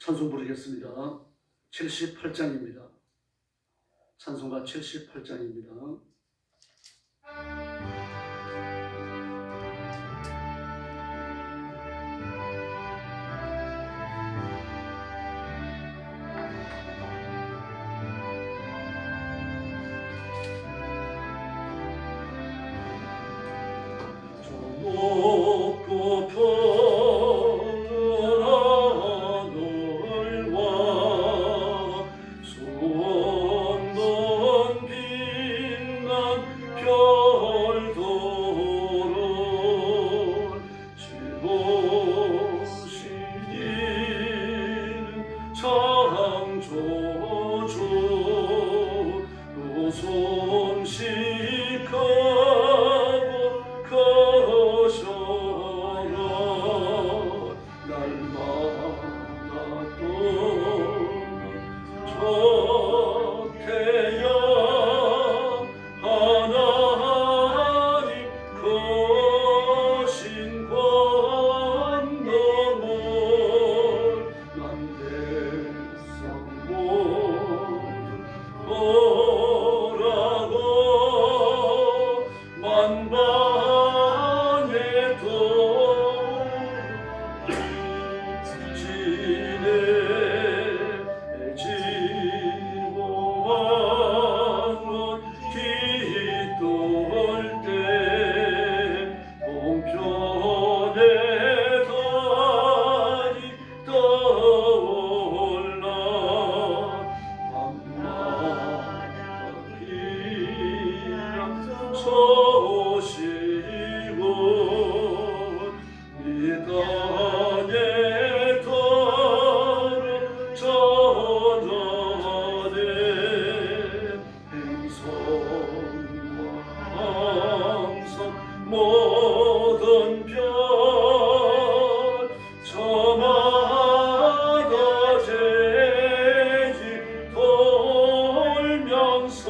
찬송 부르겠습니다. 78장입니다. 찬송가 78장입니다. 높고 편안한 하늘과 솟는 빛난 별들을 지으신 이는 창조주 또 손식하고 거셔라 날마다 떠나 저 태양 하나님 거신 권능을 남대상 보라고 만방에 지네 지고왕은 깃돌 때 동편에 달이 떠올라 밤마다 기랑 소식은 이 땅에 더러 전하네 행성과 항성 모든 별 저마다 재지 돌면서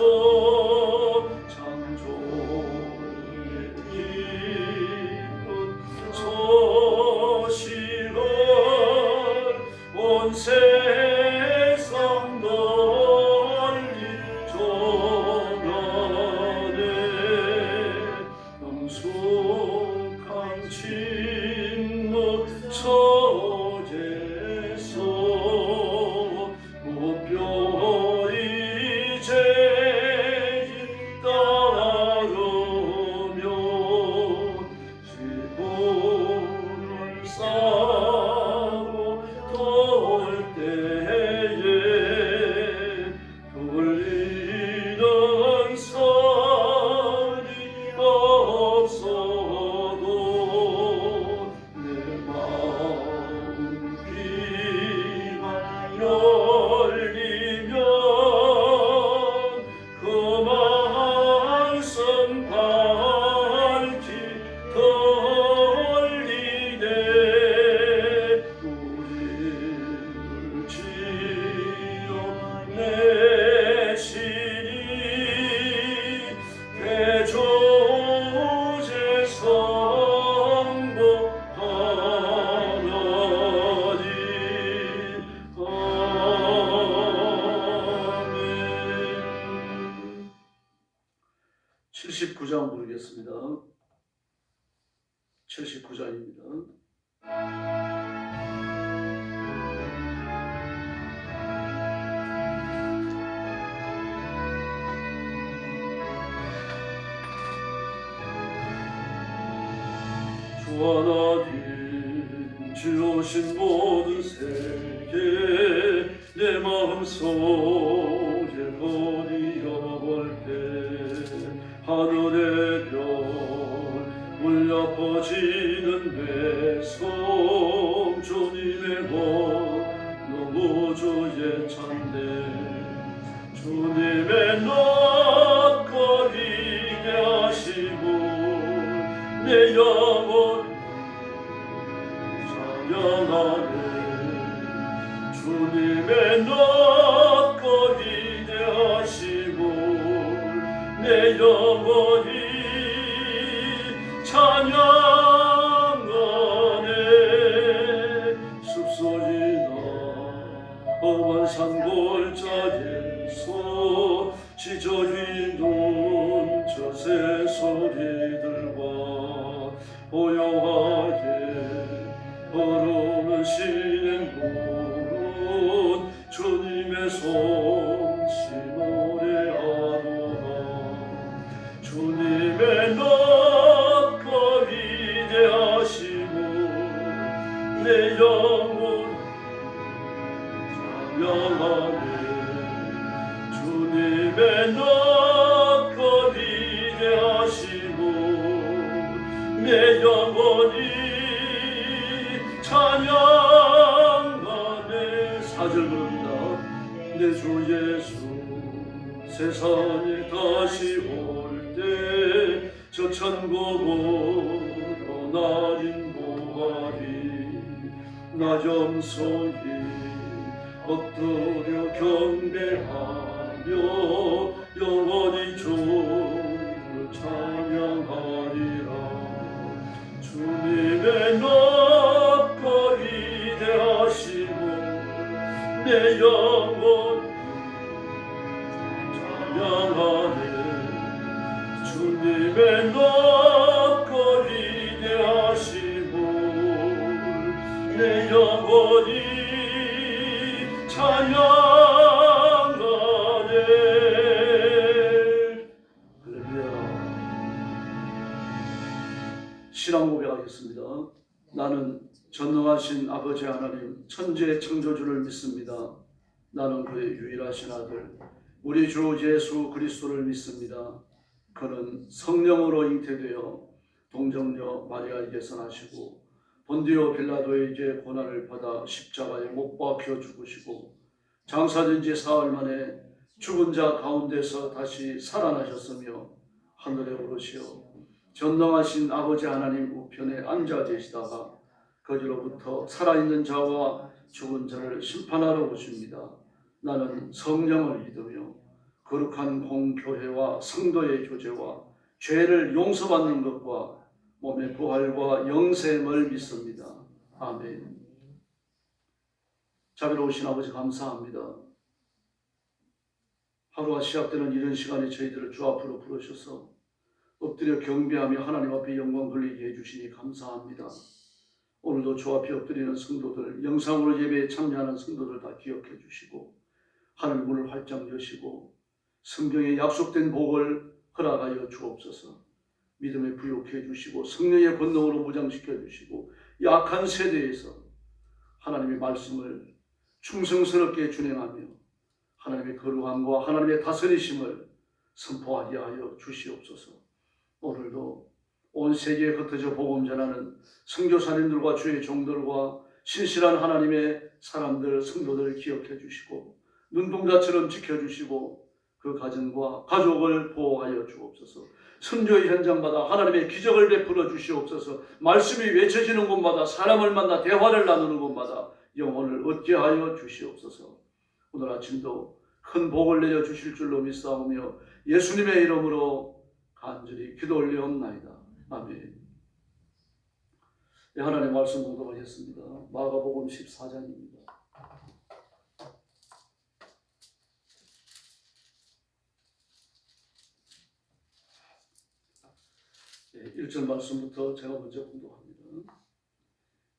창조의 기쁜 소식을 온 세상 널리 전하네 능숙한 진노 처제서 무뼈의 죄짓 따르며 지붕을 쌓고 돌 때에 돌리는 선이 없어도 내 마음 귀가 열리면 그 말씀 밝히 들리네 우리를 지어내시니 대조제 성부 하나님 아멘. 79장 부르겠습니다. 79장입니다. 주 하나님 지으신 모든 세계 내 마음속에 버리어볼 때 하늘의 별 울려 퍼지는 내성 주님의 것 너무 주의 찬데 주님의 낯거리게 하시고 내 영혼 찬양하네 주님의 낯거리게 하시고 내 영혼이 찬양하네 숲소리 나 고요하게 흐르시는 곳 주님의 솜씨 노래하도다. 주님의 낮과 위대하심을 내 영혼 찬양하네. 주님의 낮과 위대하심을 내 영혼이 찬양하네. 4절 부릅니다. 내 주 예수 세상에 다시 올 때 저 천국으로 날 인도하리. 나 염소히 엎드려 경배하며 영원히 주를 찬양하리라. 주님의 낮과 위대하심을 내 영혼 찬양하네. 주님의 낮과 위대하심을 내 영혼이 찬양하네. 할렐루야. 신앙 고백하겠습니다. 나는 전능하신 아버지 하나님 천지의 창조주를 믿습니다. 나는 그의 유일하신 아들 우리 주 예수 그리스도를 믿습니다. 그는 성령으로 잉태되어 동정녀 마리아에게서 나시고 본디오 빌라도에게 고난을 받아 십자가에 못 박혀 죽으시고 장사된 지 사흘 만에 죽은 자 가운데서 다시 살아나셨으며 하늘에 오르시어 전능하신 아버지 하나님 우편에 앉아 계시다가 거기로부터 살아있는 자와 죽은 자를 심판하러 오십니다. 나는 성령을 믿으며 거룩한 공교회와 성도의 교제와 죄를 용서받는 것과 몸의 부활과 영생을 믿습니다. 아멘. 자비로우신 아버지 감사합니다. 하루가 시작되는 이런 시간에 저희들을 주 앞으로 부르셔서 엎드려 경배하며 하나님 앞에 영광 돌리게 해주시니 감사합니다. 오늘도 주 앞에 엎드리는 성도들, 영상으로 예배에 참여하는 성도들 다 기억해 주시고 하늘 문을 활짝 여시고 성경에 약속된 복을 허락하여 주옵소서. 믿음에 부욕해 주시고 성령의 권능으로 무장시켜 주시고 약한 세대에서 하나님의 말씀을 충성스럽게 준행하며 하나님의 거룩함과 하나님의 다스리심을 선포하게 하여 주시옵소서. 오늘도 온 세계에 흩어져 복음 전하는 선교사님들과 주의 종들과 신실한 하나님의 사람들, 성도들을 기억해 주시고 눈동자처럼 지켜주시고 그 가정과 가족을 보호하여 주옵소서. 선교의 현장마다 하나님의 기적을 베풀어 주시옵소서. 말씀이 외쳐지는 곳마다 사람을 만나 대화를 나누는 곳마다 영혼을 얻게 하여 주시옵소서. 오늘 아침도 큰 복을 내려 주실 줄로 믿사오며 예수님의 이름으로 간절히 기도 올리옵나이다. 아멘. 네, 하나님의 말씀 공독하겠습니다. 마가복음 14장입니다. 1절 말씀부터 제가 먼저 공독합니다.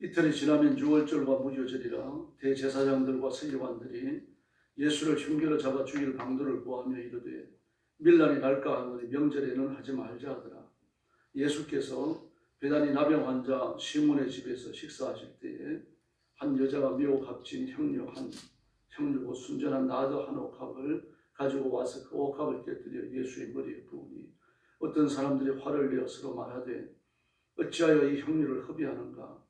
이틀이 지나면 유월절과 무교절이라 대제사장들과 서기관들이 예수를 흉계로 잡아 죽일 방도를 구하며 이르되 밀란이 날까 하노니 명절에는 하지 말자 하더라. 예수께서 베다니 나병 환자 시몬의 집에서 식사하실 때에 한 여자가 묘 값진 향료 향료고 순전한 나드 한 옥합을 가지고 와서 그 옥합을 깨뜨려 예수의 머리에 부으니 어떤 사람들이 화를 내어 서로 말하되 어찌하여 이 향료를 흡의하는가?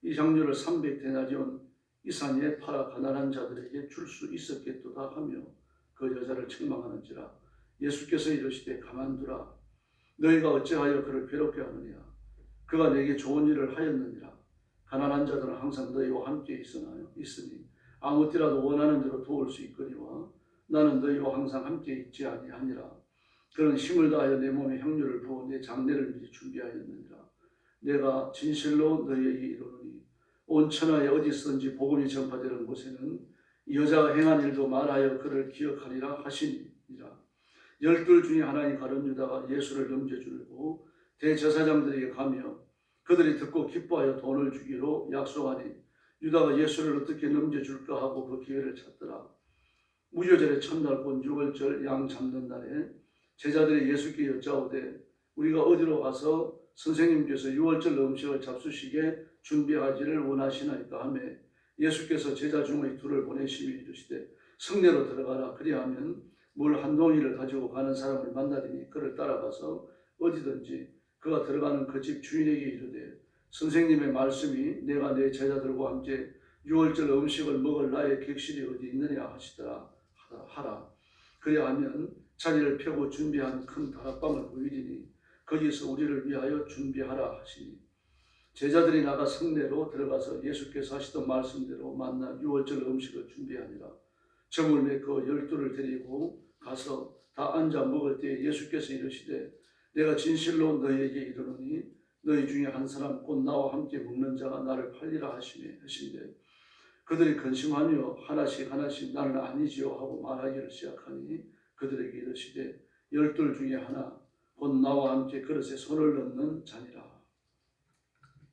이 향료를 300데나리온 이상에 팔아 가난한 자들에게 줄 수 있었겠도다 하며 그 여자를 책망하는지라. 예수께서 이르시되 가만두라. 너희가 어찌하여 그를 괴롭게 하느냐? 그가 내게 좋은 일을 하였느니라. 가난한 자들은 항상 너희와 함께 있으니 아무 때라도 원하는 대로 도울 수 있거니와 나는 너희와 항상 함께 있지 아니하니라. 그는 힘을 다하여 내 몸에 향료를 부어 내 장례를 미리 준비하였느니라. 내가 진실로 너희에게 이르노니 온 천하에 어디서든지 복음이 전파되는 곳에는 이 여자가 행한 일도 말하여 그를 기억하리라 하시니라. 12 중에 하나인 가룟 유다가 예수를 넘겨주려고 대제사장들에게 가며 그들이 듣고 기뻐하여 돈을 주기로 약속하니 유다가 예수를 어떻게 넘겨줄까 하고 그 기회를 찾더라. 무교절의 첫날 곧 유월절 양 잡는 날에 제자들이 예수께 여짜오되 우리가 어디로 가서 선생님께서 유월절 음식을 잡수시게 준비하기를 원하시나이까 하며 예수께서 제자 중의 둘을 보내시며 이르시되 성내로 들어가라. 그리하면 물 한 동이를 가지고 가는 사람을 만나리니 그를 따라가서 어디든지 그가 들어가는 그 집 주인에게 이르되 선생님의 말씀이 내가 내 제자들과 함께 유월절 음식을 먹을 나의 객실이 어디 있느냐 하시더라 하라. 그리하면 자리를 펴고 준비한 큰 다락방을 보이리니 거기서 우리를 위하여 준비하라 하시니 제자들이 나가 성내로 들어가서 예수께서 하시던 말씀대로 만나 유월절 음식을 준비하니라. 점을 메고 12를 데리고 가서 다 앉아 먹을 때 예수께서 이르시되 내가 진실로 너희에게 이르노니 너희 중에 한 사람 곧 나와 함께 먹는 자가 나를 팔리라 하시되 그들이 근심하며 하나씩 나는 아니지요 하고 말하기를 시작하니 그들에게 이르시되 12 중에 하나 곧 나와 함께 그릇에 손을 넣는 자니라.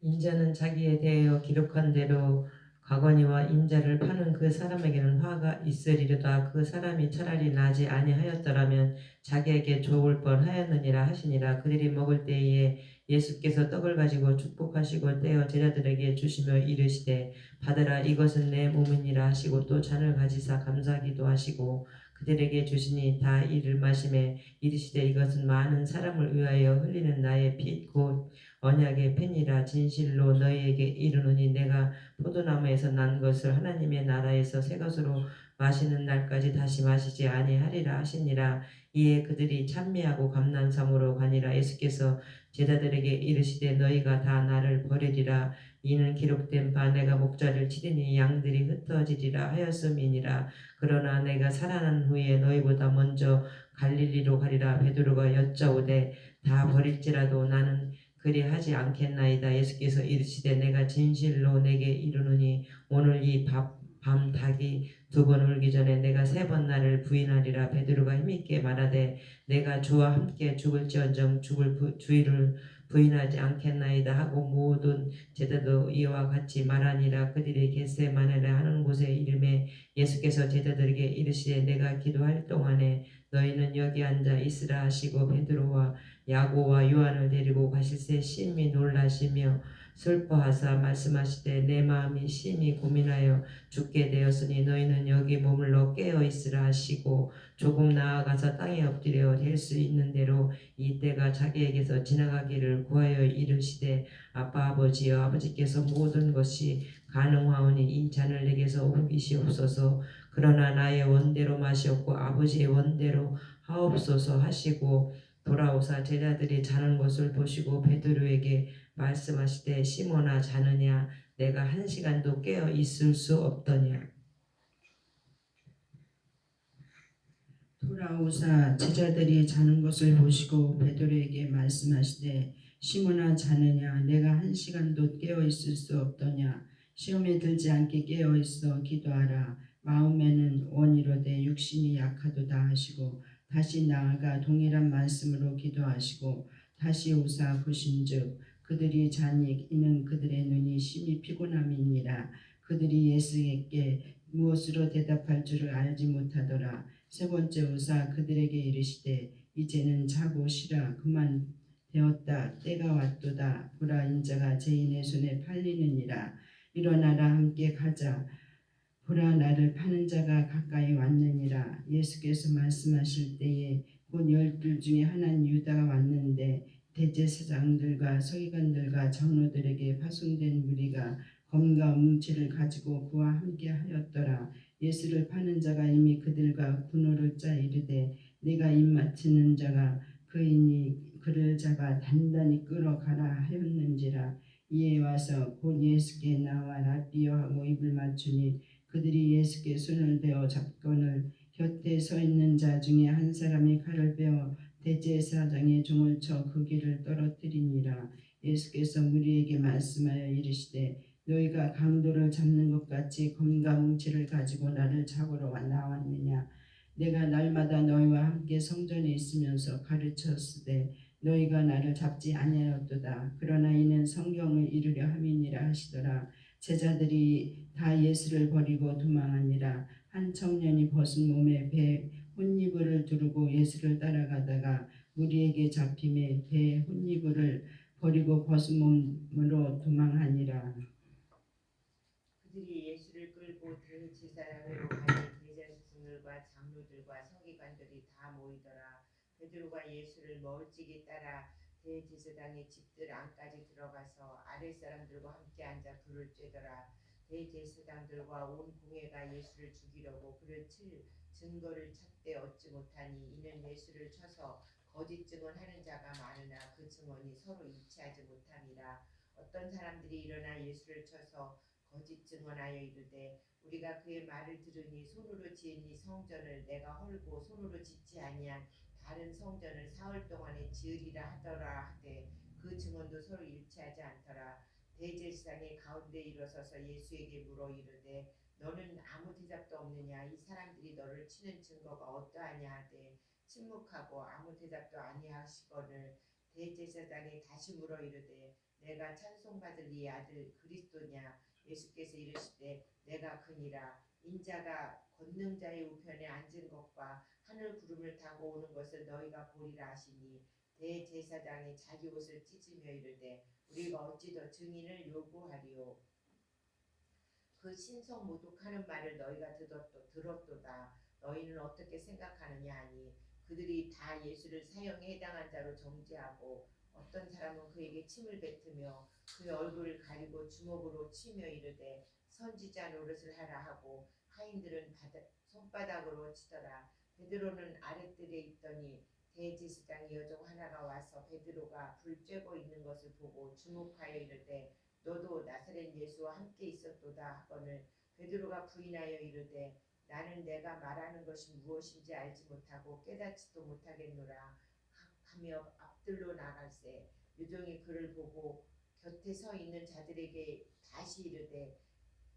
인자는 자기에 대하여 기록한 대로 가거니와 인자를 파는 그 사람에게는 화가 있으리로다. 그 사람이 차라리 나지 아니하였더라면 자기에게 좋을 뻔하였느니라 하시니라. 그들이 먹을 때에 예수께서 떡을 가지고 축복하시고 떼어 제자들에게 주시며 이르시되 받으라 이것은 내 몸이니라 하시고 또 잔을 가지사 감사기도 하시고 그들에게 주시니 다 이를 마시매 이르시되 이것은 많은 사람을 위하여 흘리는 나의 피 곧 언약의 펜이라. 진실로 너희에게 이르노니 내가 포도나무에서 난 것을 하나님의 나라에서 새 것으로 마시는 날까지 다시 마시지 아니하리라 하시니라. 이에 그들이 찬미하고 감난sam으로 가니라. 예수께서 제자들에게 이르시되 너희가 다 나를 버리리라. 이는 기록된 바 내가 목자를 치리니 양들이 흩어지리라 하였음이니라. 그러나 내가 살아난 후에 너희보다 먼저 갈릴리로 가리라. 베드로가 여짜오되 다 버릴지라도 나는 그리하지 않겠나이다. 예수께서 이르시되 내가 진실로 내게 이르노니 오늘 이 밤 닭이 2번 울기 전에 내가 3번 나를 부인하리라. 베드로가 힘있게 말하되 내가 주와 함께 죽을지언정 주를 부인하지 않겠나이다 하고 모든 제자도 이와 같이 말하니라. 그들이 겟세마네라 하는 곳에 이름에 예수께서 제자들에게 이르시되 내가 기도할 동안에 너희는 여기 앉아 있으라 하시고 베드로와 야고와 요한을 데리고 가실새 심히 놀라시며 슬퍼하사 말씀하시되 내 마음이 심히 고민하여 죽게 되었으니 너희는 여기 머물러 깨어 있으라 하시고 조금 나아가서 땅에 엎드려 될 수 있는 대로 이 때가 자기에게서 지나가기를 구하여 이르시되 아빠 아버지여 아버지께서 모든 것이 가능하오니 이 잔을 내게서 옮기시옵소서. 그러나 나의 원대로 마시옵고 아버지의 원대로 하옵소서 하시고 돌아오사 제자들이 자는 것을 보시고 베드로에게 말씀하시되 시몬아 자느냐 내가 1시간도 깨어 있을 수 없더냐. 돌아오사 제자들이 자는 것을 보시고 베드로에게 말씀하시되 시몬아 자느냐 내가 1시간도 깨어 있을 수 없더냐. 시험에 들지 않게 깨어 있어 기도하라. 마음에는 원이로되 육신이 약하도다 하시고 다시 나아가 동일한 말씀으로 기도하시고 다시 오사 보신즉 그들이 자니 이는 그들의 눈이 심히 피곤함이니라. 그들이 예수에게 무엇으로 대답할 줄을 알지 못하더라. 3번째 오사 그들에게 이르시되 이제는 자고 쉬라. 그만 되었다. 때가 왔도다. 보라 인자가 죄인의 손에 팔리느니라. 일어나라 함께 가자. 보라 나를 파는 자가 가까이 왔느니라. 예수께서 말씀하실 때에 곧 12 중에 하나인 유다가 왔는데 대제사장들과 서기관들과 장로들에게 파송된 무리가 검과 뭉치를 가지고 그와 함께 하였더라. 예수를 파는 자가 이미 그들과 군호를 짜 이르되 내가 입맞추는 자가 그이니 그를 잡아 단단히 끌어가라 하였는지라. 이에 와서 곧 예수께 나와 라삐어 하고 입을 맞추니 그들이 예수께 손을 대어 잡거늘 곁에 서 있는 자 중에 한 사람이 칼을 빼어 대제사장의 종을 쳐 그 귀를 떨어뜨리니라. 예수께서 무리에게 말씀하여 이르시되 너희가 강도를 잡는 것 같이 검과 뭉치를 가지고 나를 잡으러 나왔느냐. 내가 날마다 너희와 함께 성전에 있으면서 가르쳤으되 너희가 나를 잡지 아니하였도다. 그러나 이는 성경을 이루려 함이니라 하시더라. 제자들이 다 예수를 버리고 도망하니라. 한 청년이 벗은 몸에 배 혼이불을 두르고 예수를 따라가다가 무리에게 잡힘에 배 혼이불을 버리고 벗은 몸으로 도망하니라. 그들이 예수를 끌고 대제사장으로 가니 대제사장들과 장로들과 서기관들이 다 모이더라. 베드로가 예수를 멀찍이 따라 대제사장의 집들 안까지 들어가서 아랫사람들과 함께 앉아 불을 쬐더라. 대제사장들과 온 공회가 예수를 죽이려고 그를 칠 증거를 찾되 얻지 못하니 이는 예수를 쳐서 거짓 증언하는 자가 많으나 그 증언이 서로 일치하지 못함이라. 어떤 사람들이 일어나 예수를 쳐서 거짓 증언하여 이르되 우리가 그의 말을 들으니 손으로 지은 이 성전을 내가 헐고 손으로 짓지 아니한 다른 성전을 사흘 동안에 지으리라 하더라 하되 그 증언도 서로 일치하지 않더라. 대제사장이 가운데 일어서서 예수에게 물어 이르되 너는 아무 대답도 없느냐? 이 사람들이 너를 치는 증거가 어떠하냐 하되 침묵하고 아무 대답도 아니하시거늘 대제사장이 다시 물어 이르되 내가 찬송받을 이 아들 그리스도냐? 예수께서 이르시되 내가 그니라. 인자가 권능자의 우편에 앉은 것과 하늘 구름을 타고 오는 것을 너희가 보리라 하시니 대제사장이 자기 옷을 찢으며 이르되 우리가 어찌 더 증인을 요구하리요. 그 신성 모독하는 말을 너희가 들었도다. 너희는 어떻게 생각하느냐 하니 그들이 다 예수를 사형에 해당한 자로 정죄하고 어떤 사람은 그에게 침을 뱉으며 그의 얼굴을 가리고 주먹으로 치며 이르되 선지자 노릇을 하라 하고 하인들은 손바닥으로 치더라. 베드로는 아랫뜰에 있더니 대제사장이 여종 하나가 와서 베드로가 불 쬐고 있는 것을 보고 주목하여 이르되 너도 나사렛 예수와 함께 있었도다 하거늘 베드로가 부인하여 이르되 나는 내가 말하는 것이 무엇인지 알지 못하고 깨닫지도 못하겠노라 하며 앞들로 나갈새 유종이 그를 보고 곁에 서 있는 자들에게 다시 이르되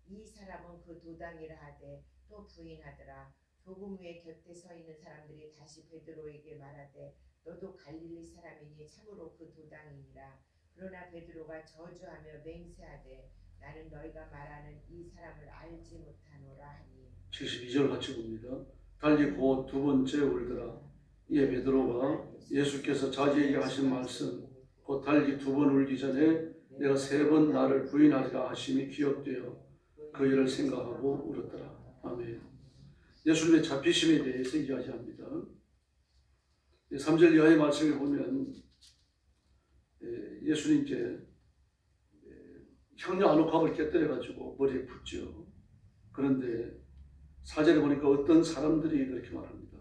이 사람은 그 도당이라 하되 또 부인하더라. 조금 후에 곁에 서 있는 사람들이 다시 베드로에게 말하되 너도 갈릴리 사람이니 참으로 그 도당이니라. 그러나 베드로가 저주하며 맹세하되 나는 너희가 말하는 이 사람을 알지 못하노라 하니 72절 같이 봅니다. 달리 곧 두 번째 울더라. 이에 베드로가 예수께서 자기에게 하신 말씀 곧 달리 두 번 울기 전에 내가 세 번 나를 부인하리라 하심이 기억되어 그 일을 생각하고 울었더라. 아멘. 예수님의 잡히심에 대해서 이야기합니다. 3절 이하의 말씀을 보면 예수님께 형녀 아노감을 깨뜨려가지고 머리에 붓죠. 그런데 4절에 보니까 어떤 사람들이 그렇게 말합니다.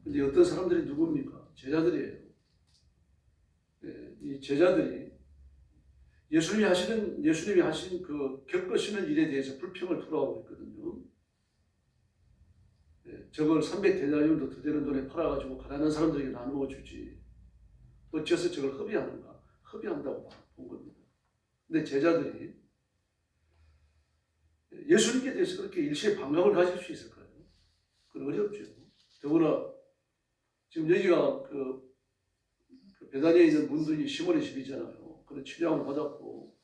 근데 어떤 사람들이 누굽니까? 제자들이에요. 이 제자들이 예수님이 하신 그 겪으시는 일에 대해서 불평을 토로하고 있거든요. 저걸 300데나리온도 더 되는 돈에 팔아가지고 가난한 사람들에게 나누어 주지. 어째서 저걸 허비하는가? 허비한다고 본 겁니다. 근데 제자들이 예수님께 대해서 그렇게 일시에 반감을 가질 수 있을까요? 그건 어렵죠. 더구나 지금 여기가 그 베다니에 있는 문둥이 시몬의 집이잖아요. 그런 치료함을 받았고,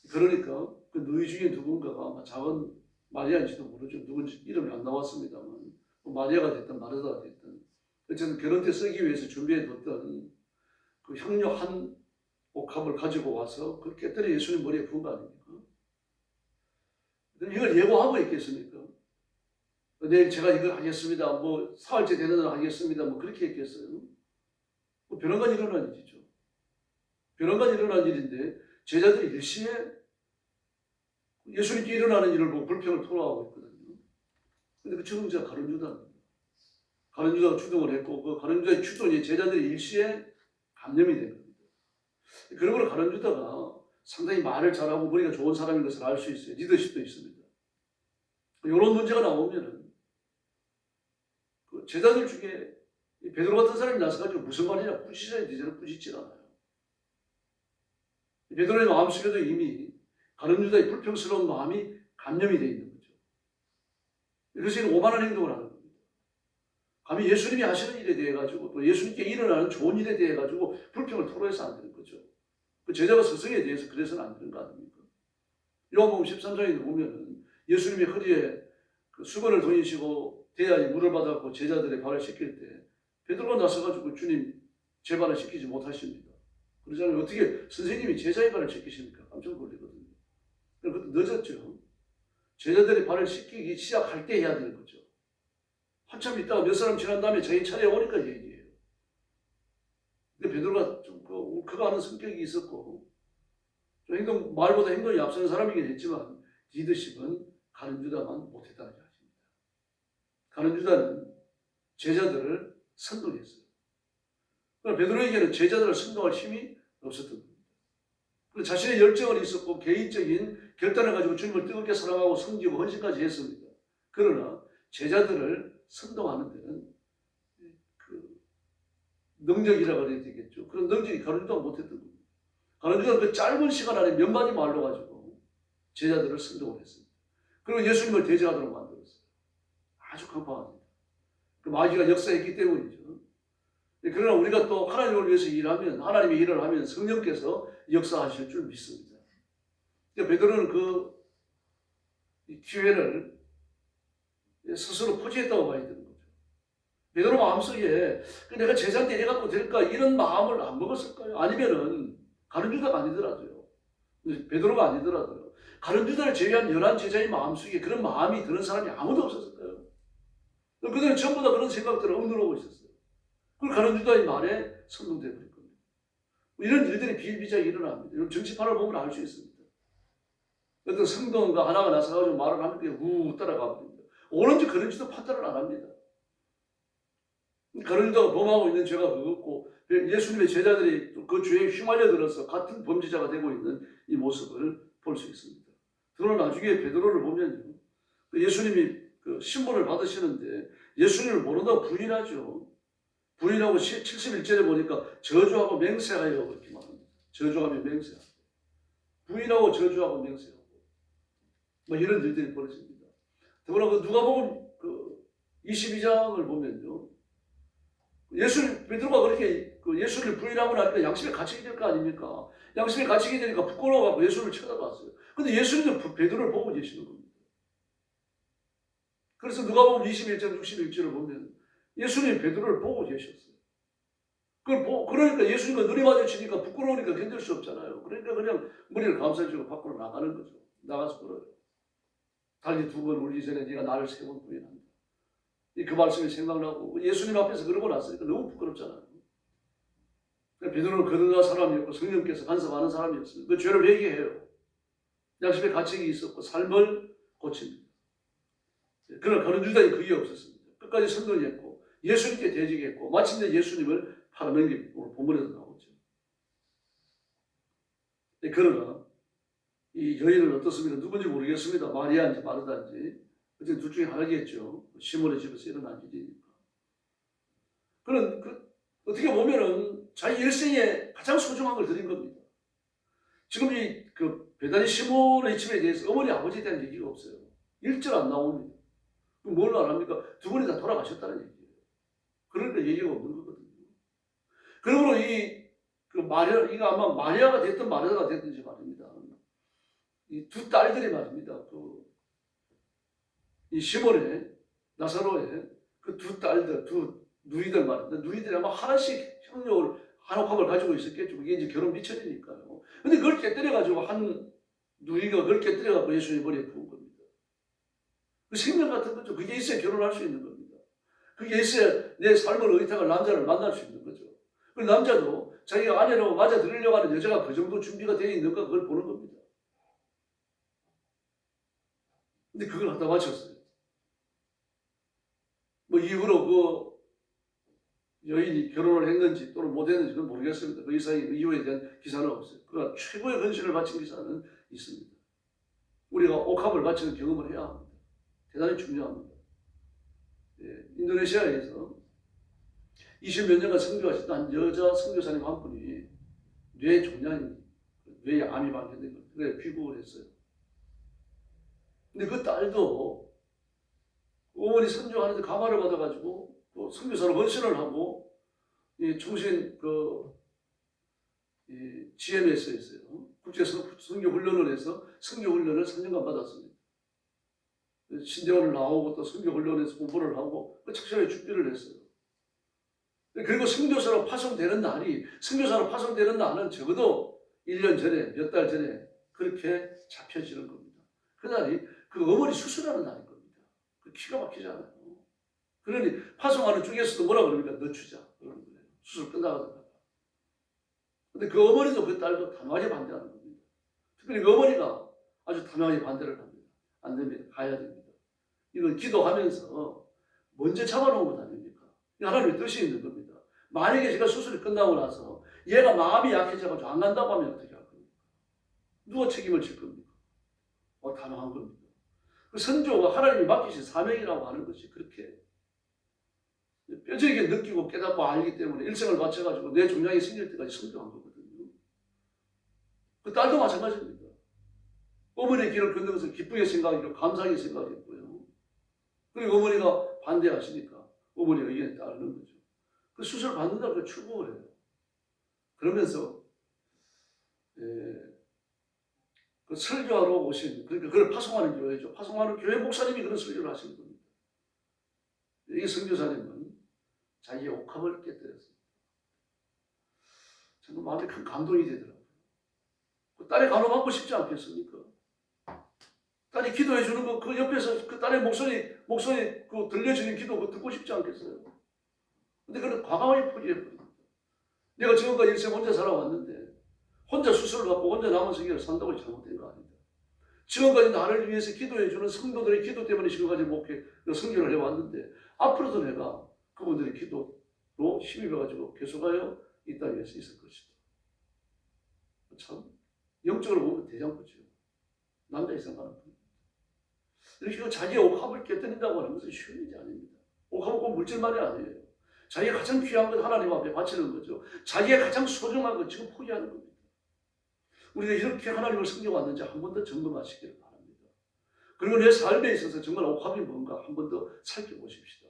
그러니까 그 너희 중에 누군가가 아마 작은 마리아인지도 모르죠. 누군지 이름이 안 나왔습니다만, 마리아가 됐든 마르다가 됐든 어쨌든 결혼 때 쓰기 위해서 준비해뒀던 그 향료 한 옥합을 가지고 와서 그걸 깨뜨려 예수님 머리에 부은 거 아닙니까? 이걸 예고하고 있겠습니까? 내일 제가 이걸 하겠습니다. 뭐 사흘째 되는 날 하겠습니다. 뭐 그렇게 했겠어요? 뭐 변한간 일어난 일이죠. 변한간 일어난 일인데 제자들이 일시에 예수님께 일어나는 일을 보고 불평을 토로하고 있거든요. 근데 그 주동자가 가룟 유다입니다. 가룟 유다가 추동을 했고 그 가룟 유다의 추동이 제자들이 일시에 감염이 된 겁니다. 그러므로 가룟 유다가 상당히 말을 잘하고 머리가 좋은 사람인 것을 알 수 있어요. 리더십도 있습니다. 이런 문제가 나오면은 그 제자들 중에 베드로 같은 사람이 나서가지고 무슨 말이냐 꾸짖어야 되잖아요. 꾸짖질 않아요. 베드로의 마음속에도 이미 가룟 유다의 불평스러운 마음이 감염이 되어 있는 거죠. 그래서 오만한 행동을 하는 겁니다. 감히 예수님이 하시는 일에 대해 가지고 또 예수님께 일어나는 좋은 일에 대해 가지고 불평을 토로해서 안 되는 거죠. 그 제자가 스승에 대해서 그래서는 안 되는 거 아닙니까? 요한복음 13장에 보면은 예수님이 허리에 그 수건을 돌리시고 대야에 물을 받았고 제자들의 발을 씻길 때 베드로가 나서가지고 주님 제 발을 씻기지 못하십니다. 그러잖아요. 어떻게 선생님이 제자의 발을 씻기십니까? 깜짝 놀라거든요. 그것도 늦었죠. 제자들의 발을 씻기기 시작할 때 해야 되는 거죠. 한참 있다가 몇 사람 지난 다음에 자기 차례 오니까 얘기해요. 근데 베드로가 좀 울컥하는 성격이 있었고 좀 말보다 행동이 앞서는 사람이긴 했지만 리더십은 가룟 유다만 못했다는 이야기입니다. 가룟 유다는 제자들을 선동했어요. 그러나 베드로에게는 제자들을 선동할 힘이 없었던 겁니다. 그리고 자신의 열정은 있었고 개인적인 결단을 가지고 주님을 뜨겁게 사랑하고 섬기고 헌신까지 했습니다. 그러나 제자들을 선동하는 데는 그 능력이라고 해야 되겠죠. 그런 능력이 가룟 유다가 못했던 겁니다. 가룟 유다는 그 짧은 시간 안에 몇 마디 말로 가지고 제자들을 선동을 했습니다. 그리고 예수님을 대적하도록 만들었어요. 아주 강팍합니다. 그 마귀가 역사했기 때문이죠. 그러나 우리가 또 하나님을 위해서 일하면 하나님의 일을 하면 성령께서 역사하실 줄 믿습니다. 베드로는 그 기회를 스스로 포기했다고 봐야 되는 거죠. 베드로 마음속에 내가 제자한테 이래갖고 될까 이런 마음을 안 먹었을까요? 아니면은 가룟 유다가 아니더라도요. 베드로가 아니더라도요. 가룟 유다를 제외한 11제자의 마음속에 그런 마음이 드는 사람이 아무도 없었을까요? 그들은 전부 다 그런 생각들을 억누르고 있었어요. 그걸 가룟 유다의 말에 선동되어 버릴 겁니다. 이런 일들이 비일비재하게 일어납니다. 여러분 정치판을 보면 알 수 있습니다. 어떤 성도가 하나가 나서가지고 말을 하면 그냥 우 따라가 버립니다. 옳은지 그런지도 판단을 안 합니다. 가룟 유다가 범하고 있는 죄가 그것고 예수님의 제자들이 그 죄에 휘말려 들어서 같은 범죄자가 되고 있는 이 모습을 볼 수 있습니다. 그러나 나중에 베드로를 보면요. 예수님이 그 신분을 받으시는데 예수님을 모른다고 부인하죠. 부인하고 71절에 보니까 저주하고 맹세하여 그렇게 말합니다. 저주하며 맹세하고 부인하고 저주하고 맹세하고 뭐 이런 일들이 벌어집니다. 더구나 그 누가복음 그 22장을 보면요. 베드로가 그렇게 그 예수를 부인하고 나니까 양심에 갇히게 될 거 아닙니까? 양심에 갇히게 되니까 부끄러워가지고 예수를 쳐다봤어요. 근데 예수님은 베드로를 보고 계시는 겁니다. 그래서 누가복음 21장 61절을 보면 예수님이 베드로를 보고 계셨어요. 그러니까 예수님과 눈이 마주치니까 부끄러우니까 견딜 수 없잖아요. 그러니까 그냥 머리를 감싸주고 밖으로 나가는 거죠. 나가서 그래요. 달리 2번 울기 전에 네가 나를 3번 부인한다. 그 말씀이 생각나고 예수님 앞에서 그러고 났으니까 너무 부끄럽잖아요. 베드로는 거듭난 사람이었고 성령께서 간섭하는 사람이었어요. 그 죄를 회개해요. 양심의 가책이 있었고 삶을 고칩니다. 그러나 가룟 유다는 그게 없었습니다. 끝까지 선동했고 예수님께 대적했고 마침내 예수님을 팔아넘긴 오늘 본문에서 나오죠. 그러나 이 여인은 어떻습니까? 누군지 모르겠습니다. 마리아인지 마르다인지 어쨌든 둘 중에 하나겠죠. 시몬의 집에서 일어난 일이니까. 그는 어떻게 보면은 자기 일생에 가장 소중한 걸 드린 겁니다. 지금 그 베다니 시몬의 집에 대해서 어머니 아버지에 대한 얘기가 없어요. 1절 안 나옵니다. 그럼 뭘 말합니까? 2분이 다 돌아가셨다는 얘기예요. 그러니까 얘기가 없는 거거든요. 그러므로 이거 아마 마리아가 됐든 마르다가 됐든지 말입니다. 이 두 딸들이 말입니다. 이 시몬의 나사로의 그 두 딸들, 두 누이들 말입니다. 누이들이 아마 하나씩 형력을 한옥함을 가지고 있었겠죠. 그게 이제 결혼 미천이니까요. 근데 그걸 깨뜨려가지고 한 누이가 그걸 깨뜨려가지고 예수님 머리에 부은 겁니다. 그 생명 같은 거죠. 그게 있어야 결혼할 수 있는 겁니다. 그게 있어야 내 삶을 의탁할 남자를 만날 수 있는 거죠. 그 남자도 자기가 아내로 맞아들이려고 하는 여자가 그 정도 준비가 되어 있는가 그걸 보는 겁니다. 근데 그걸 갖다 바쳤어요. 뭐 이후로 그 여인이 결혼을 했는지 또는 못했는지 그건 모르겠습니다. 그 이후에 대한 기사는 없어요. 그러나 최고의 헌신을 바친 기사는 있습니다. 우리가 옥합을 바치는 경험을 해야 합니다. 대단히 중요합니다. 인도네시아에서 20몇 년간 선교하셨던 여자 선교사님 한 분이 뇌에 암이 발견된 거예요. 그래 귀국을 했어요. 근데 그 딸도 어머니 선교하는데 감화를 받아가지고 또 선교사로 헌신을 하고 이 총신 GMS에서요. 국제 선교 훈련을 해서 선교 훈련을 3년간 받았습니다. 신대원을 나오고 또 선교 훈련에서 공부를 하고 착실하게 준비를 했어요. 그리고 선교사로 파송되는 날은 적어도 1년 전에, 몇 달 전에 그렇게 잡혀지는 겁니다. 그날이 그 어머니 수술하는 날인 겁니다. 그 기가 막히잖아요. 그러니 파송하는 중에서도 뭐라 그럽니까? 늦추자. 그러는 거예요. 수술 끝나가다가. 근데 그 어머니도 그 딸도 단호하게 반대하는 겁니다. 특별히 그 어머니가 아주 단호하게 반대를 합니다. 안 됩니다. 가야 됩니다. 이건 기도하면서 먼저 잡아놓은 것 아닙니까? 하나님의 뜻이 있는 겁니다. 만약에 제가 수술이 끝나고 나서 얘가 마음이 약해져가지고 안 간다고 하면 어떻게 할 겁니까? 누가 책임을 질 겁니까? 단호한 겁니다. 그 선조가 하나님이 맡기신 사명이라고 하는 것이 그렇게 뼈저리게 느끼고 깨닫고 알기 때문에 일생을 바쳐가지고 내 종양이 생길 때까지 선교한 거거든요. 그 딸도 마찬가지입니다. 어머니의 길을 걷는 것을 기쁘게 생각하고 감사하게 생각했고요. 그리고 어머니가 반대하시니까 어머니의 의견에 따르는 거죠. 그 수술 받는다고 추구를 해요. 그러면서 그 설교하러 오신, 그러니까 그걸 파송하는 교회죠. 파송하는 교회 목사님이 그런 설교를 하시는 겁니다. 이 선교사님은 자기의 옥합을 깨뜨렸습니다. 저는 마음에 큰 감동이 되더라고요. 그 딸의 간호받고 싶지 않겠습니까? 딸이 기도해 주는 거, 그 옆에서 그 딸의 목소리 그 들려지는 기도 그거 듣고 싶지 않겠어요? 근데 그걸 과감하게 포기해버립니다. 내가 지금까지 일생 혼자 살아왔는데 혼자 수술을 받고 혼자 남은 생애를 산다고 잘못된 거 아닙니다. 지금까지 나를 위해서 기도해 주는 성도들의 기도 때문에 지금까지 선교를 해왔는데 앞으로도 내가 그분들의 기도로 힘입어가지고 계속하여 이 땅 위에서 있을 것이다. 참 영적으로 보면 대장부죠. 남자 이상 가는 분. 이렇게 자기의 옥합을 깨뜨린다고 하는 것은 쉬운 일이 아닙니다. 옥합은 꼭 물질만이 아니에요. 자기가 가장 귀한 것 하나님 앞에 바치는 거죠. 자기가 가장 소중한 것 지금 포기하는 겁니다. 우리가 이렇게 하나님을 섬겨왔는지 한 번 더 점검하시기를 바랍니다. 그리고 내 삶에 있어서 정말 옥합이 뭔가 한 번 더 살펴보십시다.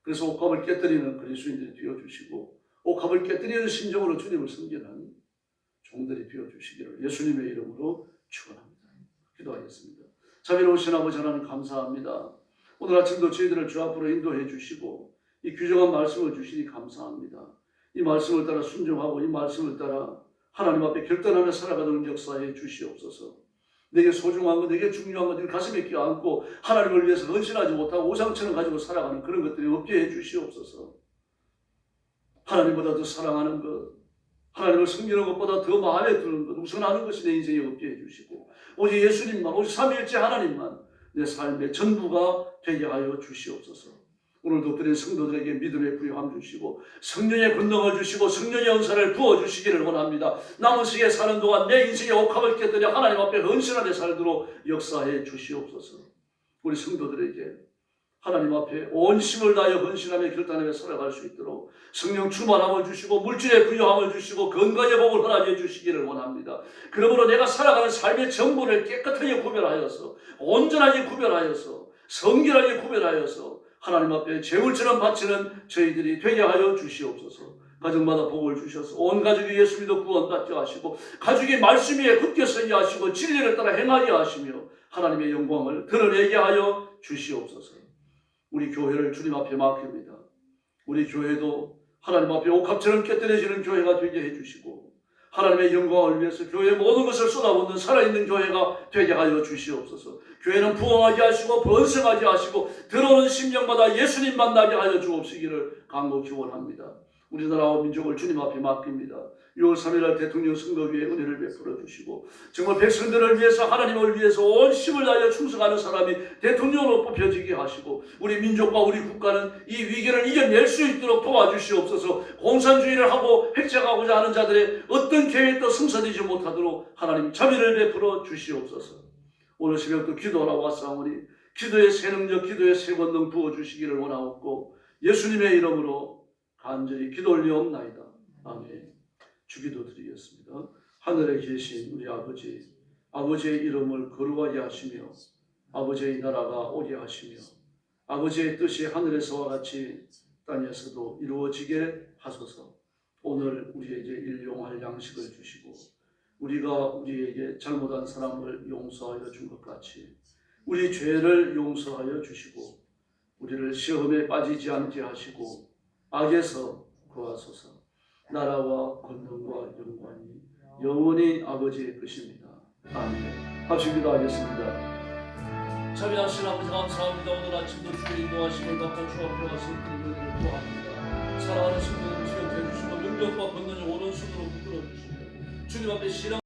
그래서 옥합을 깨뜨리는 그리스도인들이 되어주시고 옥합을 깨뜨리는 심정으로 주님을 섬기는 종들이 되어주시기를 예수님의 이름으로 축원합니다. 기도하겠습니다. 자비로우신 아버지 하나님 감사합니다. 오늘 아침도 저희들을 주 앞으로 인도해 주시고 이 귀중한 말씀을 주시니 감사합니다. 이 말씀을 따라 순종하고 이 말씀을 따라 하나님 앞에 결단하며 살아가는 역사에 주시옵소서. 내게 소중한 것, 내게 중요한 것, 가슴에 끼어안고 하나님을 위해서 헌신하지 못하고 우상처럼 가지고 살아가는 그런 것들이 없게 해 주시옵소서. 하나님보다 더 사랑하는 것, 하나님을 섬기는 것보다 더 마음에 드는 것, 우선하는 것이 내 인생에 없게 해주시고 오직 예수님만, 오직 삼위일체 하나님만 내 삶의 전부가 되게 하여 주시옵소서. 오늘도 드린 성도들에게 믿음의 부요함 주시고 성령의 권능을 주시고 성령의 은사를 부어주시기를 원합니다. 남은 생에 사는 동안 내 인생의 옥합을 깨뜨려 하나님 앞에 헌신하게 살도록 역사해 주시옵소서. 우리 성도들에게 하나님 앞에 온 힘을 다하여 헌신하며 결단하며 살아갈 수 있도록 성령 충만함을 주시고 물질의 부요함을 주시고 건강의 복을 허락해 주시기를 원합니다. 그러므로 내가 살아가는 삶의 전부를 깨끗하게 구별하여서 온전하게 구별하여서 성결하게 구별하여서 하나님 앞에 제물처럼 바치는 저희들이 되게 하여 주시옵소서. 가정마다 복을 주셔서 온 가족이 예수 믿어 구원받게 하시고 가족이 말씀 위에 굳게 서게 하시고 진리를 따라 행하게 하시며 하나님의 영광을 드러내게 하여 주시옵소서. 우리 교회를 주님 앞에 맡깁니다. 우리 교회도 하나님 앞에 옥합처럼 깨뜨려지는 교회가 되게 해주시고 하나님의 영광을 위해서 교회의 모든 것을 쏟아붓는 살아있는 교회가 되게 하여 주시옵소서. 교회는 부흥하게 하시고 번성하게 하시고 들어오는 심령마다 예수님 만나게 하여 주옵시기를 간곡히 원합니다. 우리나라와 민족을 주님 앞에 맡깁니다. 6월 3일날 대통령 선거위에 은혜를 베풀어 주시고 정말 백성들을 위해서 하나님을 위해서 온 힘을 다하여 충성하는 사람이 대통령으로 뽑혀지게 하시고 우리 민족과 우리 국가는 이 위기를 이겨낼 수 있도록 도와주시옵소서. 공산주의를 하고 획책하고자 하는 자들의 어떤 계획도 성사되지 못하도록 하나님 자비를 베풀어 주시옵소서. 오늘 새벽도 기도하러 왔사오니 기도의 새 능력, 기도의 새 권능 부어주시기를 원하옵고 예수님의 이름으로 간절히 기도 올리옵나이다. 아멘. 주기도 드리겠습니다. 하늘에 계신 우리 아버지, 아버지의 이름을 거룩하게 하시며 아버지의 나라가 오게 하시며 아버지의 뜻이 하늘에서와 같이 땅에서도 이루어지게 하소서. 오늘 우리에게 일용할 양식을 주시고 우리가 우리에게 잘못한 사람을 용서하여 준 것 같이 우리 죄를 용서하여 주시고 우리를 시험에 빠지지 않게 하시고 악에서 구하소서. 나라와 권능과 영광이 영원히 아버지의 것입니다. 아멘. 합심 기도하겠습니다. 자비하신 아버지 감사합니다. 오늘 아침도 주의 인도하심을 받고 주 앞으로 가서 드리는 일을 구합니다. 사랑하는 성도들 기억해 주시고 능력과 권능을 오른손으로 붙들어 주시고 주님 앞에 신앙